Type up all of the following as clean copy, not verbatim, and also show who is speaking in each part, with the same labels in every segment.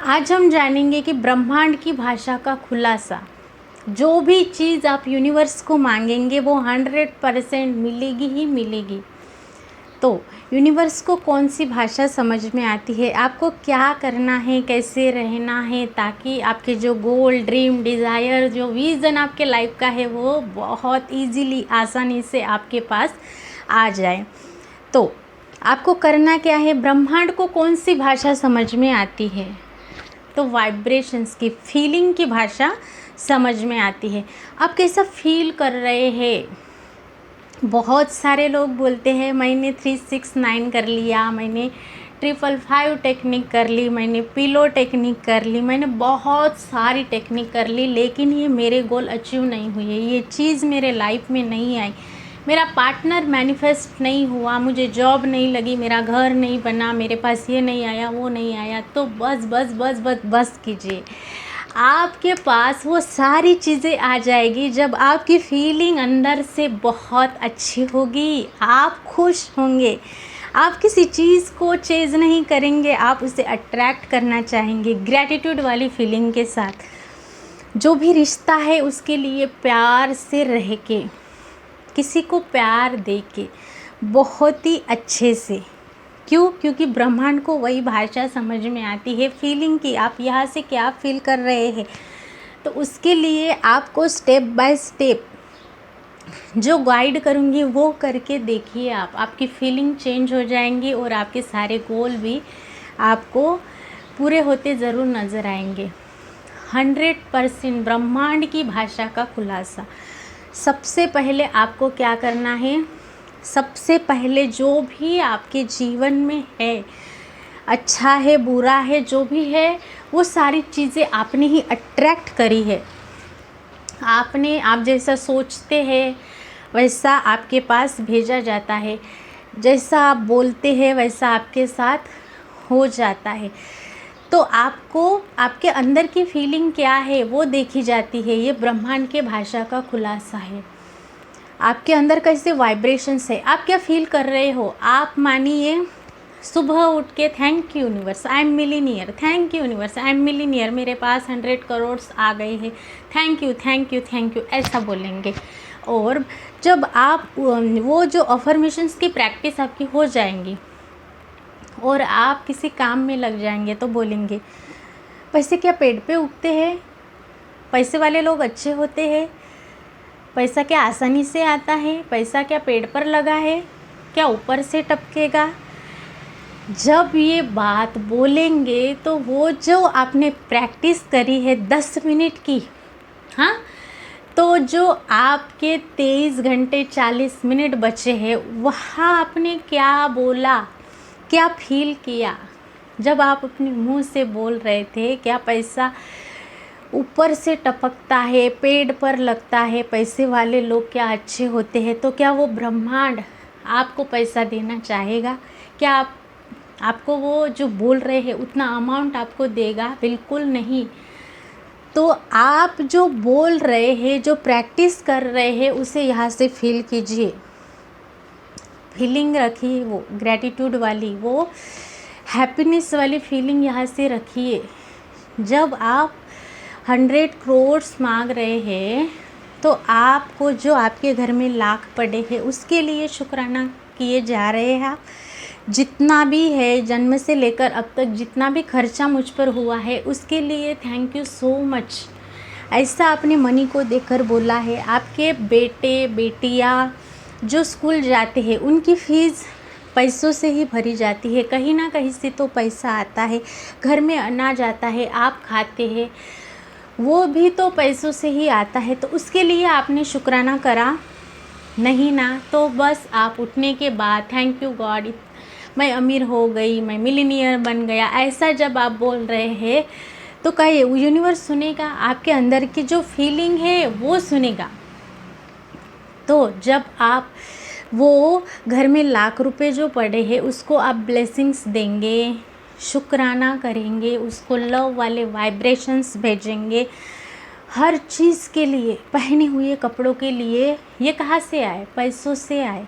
Speaker 1: आज हम जानेंगे कि ब्रह्मांड की भाषा का खुलासा। जो भी चीज़ आप यूनिवर्स को मांगेंगे वो 100% मिलेगी ही मिलेगी। तो यूनिवर्स को कौन सी भाषा समझ में आती है, आपको क्या करना है, कैसे रहना है, ताकि आपके जो गोल, ड्रीम, डिज़ायर, जो विज़न आपके लाइफ का है वो बहुत इजीली, आसानी से आपके पास आ जाए। तो आपको करना क्या है, ब्रह्मांड को कौन सी भाषा समझ में आती है, तो वाइब्रेशंस की, फीलिंग की भाषा समझ में आती है। आप कैसा फील कर रहे हैं। बहुत सारे लोग बोलते हैं मैंने 369 कर लिया, मैंने 555 टेक्निक कर ली, मैंने पिलो टेक्निक कर ली, मैंने बहुत सारी टेक्निक कर ली, लेकिन ये मेरे गोल अचीव नहीं हुए, ये चीज़ मेरे लाइफ में नहीं आई, मेरा पार्टनर मैनिफेस्ट नहीं हुआ, मुझे जॉब नहीं लगी, मेरा घर नहीं बना, मेरे पास ये नहीं आया, वो नहीं आया। तो बस बस बस बस बस कीजिए, आपके पास वो सारी चीज़ें आ जाएगी जब आपकी फीलिंग अंदर से बहुत अच्छी होगी, आप खुश होंगे, आप किसी चीज़ को चेज़ नहीं करेंगे, आप उसे अट्रैक्ट करना चाहेंगे ग्रैटिट्यूड वाली फीलिंग के साथ। जो भी रिश्ता है उसके लिए प्यार से रह के, किसी को प्यार दे के, बहुत ही अच्छे से। क्यों? क्योंकि ब्रह्मांड को वही भाषा समझ में आती है फीलिंग की, आप यहाँ से क्या फील कर रहे हैं। तो उसके लिए आपको स्टेप बाय स्टेप जो गाइड करूँगी वो करके देखिए, आपकी फीलिंग चेंज हो जाएंगी और आपके सारे गोल भी आपको पूरे होते ज़रूर नज़र आएंगे। 100% ब्रह्मांड की भाषा का खुलासा। सबसे पहले आपको क्या करना है, सबसे पहले जो भी आपके जीवन में है, अच्छा है, बुरा है, जो भी है, वो सारी चीज़ें आपने ही अट्रैक्ट करी है। आप जैसा सोचते हैं वैसा आपके पास भेजा जाता है, जैसा आप बोलते हैं वैसा आपके साथ हो जाता है। तो आपको आपके अंदर की फीलिंग क्या है वो देखी जाती है। ये ब्रह्मांड के भाषा का खुलासा है। आपके अंदर कैसे वाइब्रेशंस है, आप क्या फील कर रहे हो। आप मानिए सुबह उठ के thank you universe, I am millionaire, thank you universe, I am millionaire, मेरे पास 100 करोड़ आ गए हैं, thank you thank you thank you, ऐसा बोलेंगे। और जब आप वो जो अफर्मेशंस की प्रैक्टिस आपकी हो जाएंगी और आप किसी काम में लग जाएंगे तो बोलेंगे पैसे क्या पेड़ पे उगते हैं, पैसे वाले लोग अच्छे होते हैं, पैसा क्या आसानी से आता है, पैसा क्या पेड़ पर लगा है, क्या ऊपर से टपकेगा। जब ये बात बोलेंगे तो वो जो आपने प्रैक्टिस करी है 10 मिनट की, हाँ, तो जो आपके 23 घंटे 40 मिनट बचे हैं वहाँ आपने क्या बोला, क्या फील किया। जब आप अपने मुंह से बोल रहे थे क्या पैसा ऊपर से टपकता है, पेड़ पर लगता है, पैसे वाले लोग क्या अच्छे होते हैं, तो क्या वो ब्रह्मांड आपको पैसा देना चाहेगा? क्या आपको वो जो बोल रहे हैं उतना अमाउंट आपको देगा? बिल्कुल नहीं। तो आप जो बोल रहे हैं, जो प्रैक्टिस कर रहे हैं, उसे यहाँ से फील कीजिए, फीलिंग रखिए, वो ग्रैटिट्यूड वाली, वो हैप्पीनेस वाली फीलिंग यहाँ से रखिए। जब आप 100 करोड़ मांग रहे हैं तो आपको जो आपके घर में लाख पड़े हैं उसके लिए शुक्राना किए जा रहे हैं। आप जितना भी है, जन्म से लेकर अब तक जितना भी खर्चा मुझ पर हुआ है उसके लिए थैंक यू सो मच, ऐसा अपने मनी को देखकर बोला है। आपके बेटे बेटियां जो स्कूल जाते हैं उनकी फ़ीस पैसों से ही भरी जाती है, कहीं ना कहीं से तो पैसा आता है। घर में अनाज आता है, आप खाते हैं, वो भी तो पैसों से ही आता है। तो उसके लिए आपने शुक्राना करा नहीं ना, तो बस आप उठने के बाद थैंक यू गॉड, मैं अमीर हो गई, मैं मिलीनियर बन गया, ऐसा जब आप बोल रहे हैं तो कहिए यूनिवर्स सुनेगा, आपके अंदर की जो फीलिंग है वो सुनेगा। तो जब आप वो घर में लाख रुपए जो पड़े हैं उसको आप ब्लेसिंग्स देंगे, शुक्राना करेंगे, उसको लव वाले वाइब्रेशंस भेजेंगे, हर चीज़ के लिए, पहने हुए कपड़ों के लिए। ये कहाँ से आए? पैसों से आए।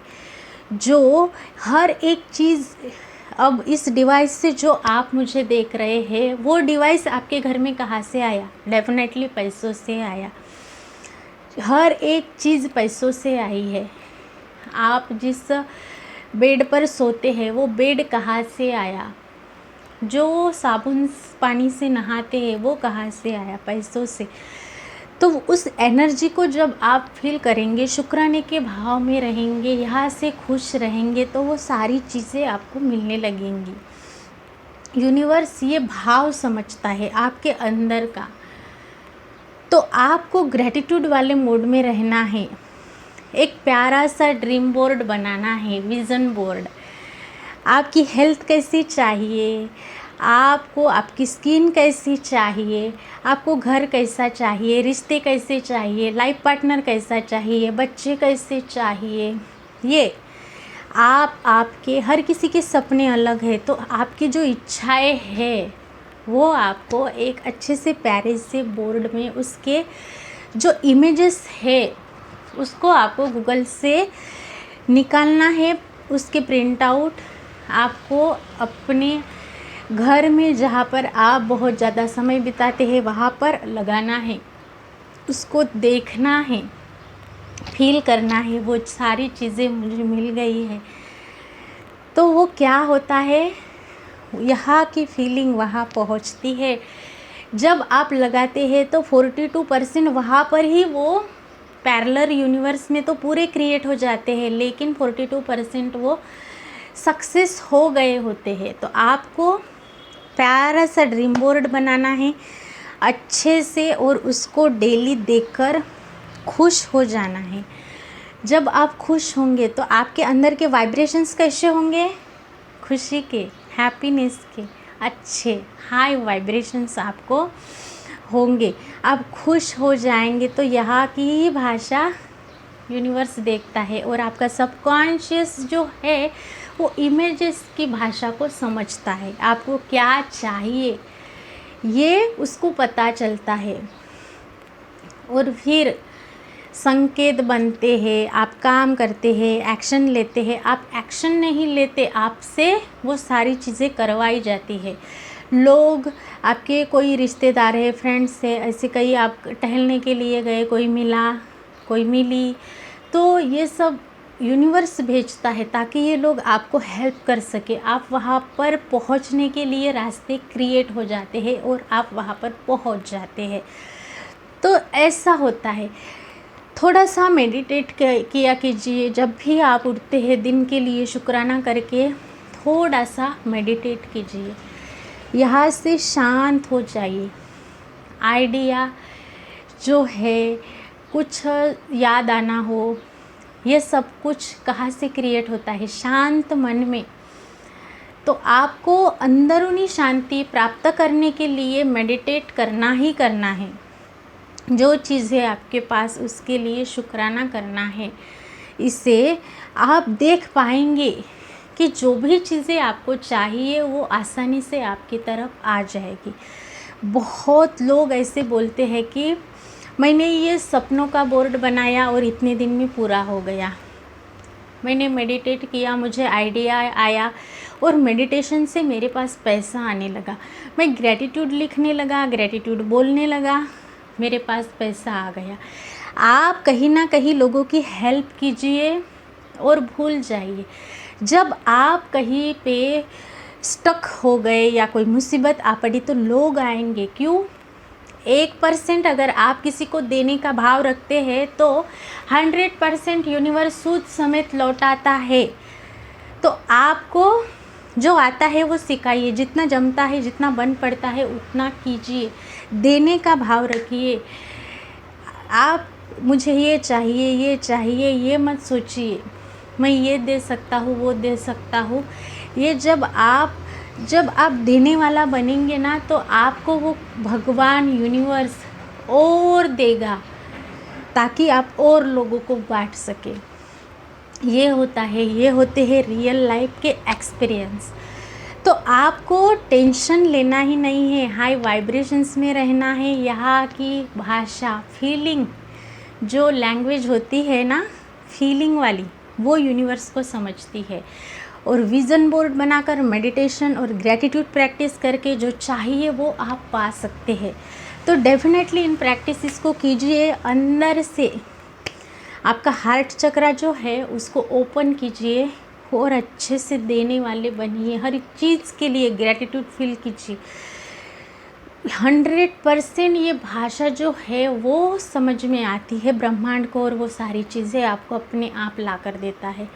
Speaker 1: जो हर एक चीज़ अब इस डिवाइस से जो आप मुझे देख रहे हैं, वो डिवाइस आपके घर में कहाँ से आया? डेफिनेटली पैसों से आया। हर एक चीज़ पैसों से आई है। आप जिस बेड पर सोते हैं वो बेड कहाँ से आया? जो साबुन पानी से नहाते हैं वो कहाँ से आया? पैसों से। तो उस एनर्जी को जब आप फील करेंगे, शुक्राने के भाव में रहेंगे, यहाँ से खुश रहेंगे, तो वो सारी चीज़ें आपको मिलने लगेंगी। यूनिवर्स ये भाव समझता है आपके अंदर का। तो आपको ग्रैटिट्यूड वाले मोड में रहना है। एक प्यारा सा ड्रीम बोर्ड बनाना है, विज़न बोर्ड। आपकी हेल्थ कैसी चाहिए, आपको आपकी स्किन कैसी चाहिए, आपको घर कैसा चाहिए, रिश्ते कैसे चाहिए, लाइफ पार्टनर कैसा चाहिए, बच्चे कैसे चाहिए, ये आपके हर किसी के सपने अलग है। तो आपकी जो इच्छाएं हैं वो आपको एक अच्छे से प्यारे से बोर्ड में उसके जो इमेजेस है उसको आपको गूगल से निकालना है। उसके प्रिंट आउट आपको अपने घर में जहाँ पर आप बहुत ज़्यादा समय बिताते हैं वहाँ पर लगाना है। उसको देखना है, फील करना है वो सारी चीज़ें मुझे मिल गई है। तो वो क्या होता है, यहाँ की फीलिंग वहाँ पहुँचती है। जब आप लगाते हैं तो 42% वहाँ पर ही वो पैरेलल यूनिवर्स में तो पूरे क्रिएट हो जाते हैं, लेकिन 42% वो सक्सेस हो गए होते हैं। तो आपको प्यारा सा ड्रीम बोर्ड बनाना है अच्छे से, और उसको डेली देखकर खुश हो जाना है। जब आप खुश होंगे तो आपके अंदर के वाइब्रेशंस कैसे होंगे? खुशी के, हैप्पीनेस के, अच्छे हाई वाइब्रेशंस आपको होंगे। आप खुश हो जाएंगे तो यहाँ की ही भाषा यूनिवर्स देखता है, और आपका सबकॉन्शियस जो है वो इमेजेस की भाषा को समझता है। आपको क्या चाहिए ये उसको पता चलता है, और फिर संकेत बनते हैं। आप काम करते हैं, एक्शन लेते हैं। आप एक्शन नहीं लेते, आपसे वो सारी चीज़ें करवाई जाती है। लोग आपके कोई रिश्तेदार है, फ्रेंड्स है, ऐसे कई आप टहलने के लिए गए, कोई मिला, कोई मिली, तो ये सब यूनिवर्स भेजता है ताकि ये लोग आपको हेल्प कर सके। आप वहाँ पर पहुँचने के लिए रास्ते क्रिएट हो जाते हैं और आप वहाँ पर पहुँच जाते हैं। तो ऐसा होता है। थोड़ा सा मेडिटेट किया कीजिए। जब भी आप उठते हैं दिन के लिए शुक्राना करके थोड़ा सा मेडिटेट कीजिए। यहाँ से शांत हो जाइए। आइडिया जो है, कुछ याद आना हो, ये सब कुछ कहाँ से क्रिएट होता है? शांत मन में। तो आपको अंदरूनी शांति प्राप्त करने के लिए मेडिटेट करना ही करना है। जो चीज़ है आपके पास उसके लिए शुक्राना करना है। इससे आप देख पाएंगे कि जो भी चीज़ें आपको चाहिए वो आसानी से आपकी तरफ आ जाएगी। बहुत लोग ऐसे बोलते हैं कि मैंने ये सपनों का बोर्ड बनाया और इतने दिन में पूरा हो गया। मैंने मेडिटेट किया, मुझे आइडिया आया और मेडिटेशन से मेरे पास पैसा आने लगा। मैं ग्रैटिट्यूड लिखने लगा, ग्रैटिट्यूड बोलने लगा, मेरे पास पैसा आ गया। आप कहीं ना कहीं लोगों की हेल्प कीजिए और भूल जाइए। जब आप कहीं पे स्टक हो गए या कोई मुसीबत आ पड़ी तो लोग आएंगे। क्यों? 1% अगर आप किसी को देने का भाव रखते हैं तो 100% यूनिवर्स सूद समेत लौटाता है। तो आपको जो आता है वो सिखाइए। जितना जमता है, जितना बन पड़ता है उतना कीजिए। देने का भाव रखिए। आप मुझे ये चाहिए, ये चाहिए, ये मत सोचिए मैं ये दे सकता हूँ, वो दे सकता हूँ। ये जब आप देने वाला बनेंगे ना तो आपको वो भगवान यूनिवर्स और देगा ताकि आप और लोगों को बांट सके। ये होते हैं रियल लाइफ के एक्सपीरियंस। तो आपको टेंशन लेना ही नहीं है, हाई वाइब्रेशंस में रहना है। यहाँ की भाषा, फीलिंग, जो लैंग्वेज होती है ना फीलिंग वाली, वो यूनिवर्स को समझती है और विज़न बोर्ड बनाकर मेडिटेशन और ग्रैटिट्यूड प्रैक्टिस करके जो चाहिए वो आप पा सकते हैं। तो डेफिनेटली इन प्रैक्टिसेस को कीजिए, अंदर से आपका हार्ट चक्रा जो है उसको ओपन कीजिए और अच्छे से देने वाले बनिए। हर चीज़ के लिए ग्रैटिट्यूड फील कीजिए। 100% ये भाषा जो है वो समझ में आती है ब्रह्मांड को, और वो सारी चीज़ें आपको अपने आप ला कर देता है।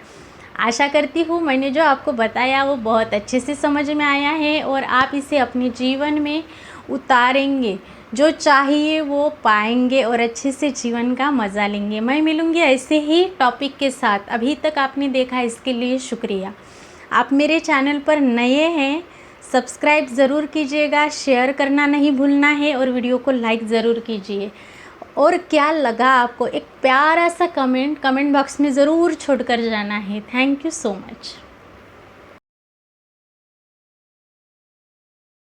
Speaker 1: आशा करती हूँ मैंने जो आपको बताया वो बहुत अच्छे से समझ में आया है और आप इसे अपने जीवन में उतारेंगे, जो चाहिए वो पाएंगे और अच्छे से जीवन का मज़ा लेंगे। मैं मिलूँगी ऐसे ही टॉपिक के साथ। अभी तक आपने देखा इसके लिए शुक्रिया। आप मेरे चैनल पर नए हैं, सब्सक्राइब ज़रूर कीजिएगा, शेयर करना नहीं भूलना है और वीडियो को लाइक ज़रूर कीजिए। और क्या लगा आपको, एक प्यारा सा कमेंट बॉक्स में ज़रूर छोड़ कर जाना है। Thank you so much.